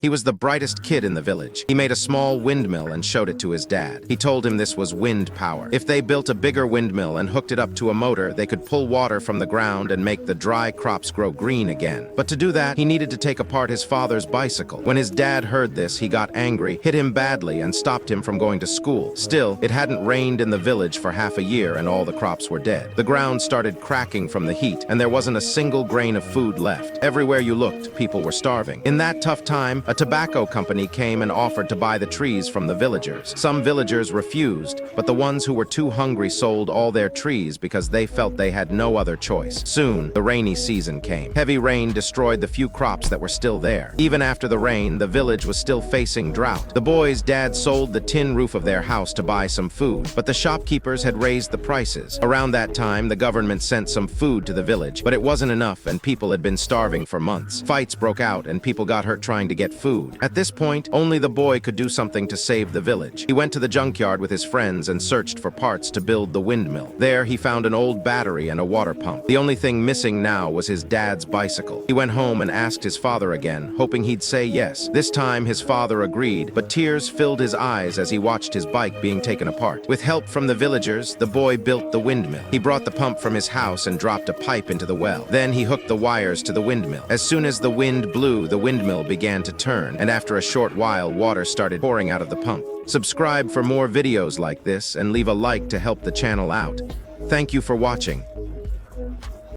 He was the brightest kid in the village. He made a small windmill and showed it to his dad. He told him this was wind power. If they built a bigger windmill and hooked it up to a motor, they could pull water from the ground and make the dry crops grow green again. But to do that, he needed to take apart his father's bicycle. When his dad heard this, he got angry, hit him badly, and stopped him from going to school. Still, it hadn't rained in the village for half a year and all the crops were dead. The ground started cracking from the heat, and there wasn't a single grain of food left. Everywhere you looked, people were starving. In that tough time, a tobacco company came and offered to buy the trees from the villagers. Some villagers refused, but the ones who were too hungry sold all their trees because they felt they had no other choice. Soon, the rainy season came. Heavy rain destroyed the few crops that were still there. Even after the rain, the village was still facing drought. The boys' dad sold the tin roof of their house to buy some food, but the shopkeepers had raised the prices. Around that time, the government sent some food to the village, but it wasn't enough and people had been starving for months. Fights broke out and people got hurt trying to get food. At this point, only the boy could do something to save the village. He went to the junkyard with his friends and searched for parts to build the windmill. There, he found an old battery and a water pump. The only thing missing now was his dad's bicycle. He went home and asked his father again, hoping he'd say yes. This time, his father agreed, but tears filled his eyes as he watched his bike being taken apart. With help from the villagers, the boy built the windmill. He brought the pump from his house and dropped a pipe into the well. Then he hooked the wires to the windmill. As soon as the wind blew, the windmill began to turn, and after a short while, water started pouring out of the pump. Subscribe for more videos like this and leave a like to help the channel out. Thank you for watching.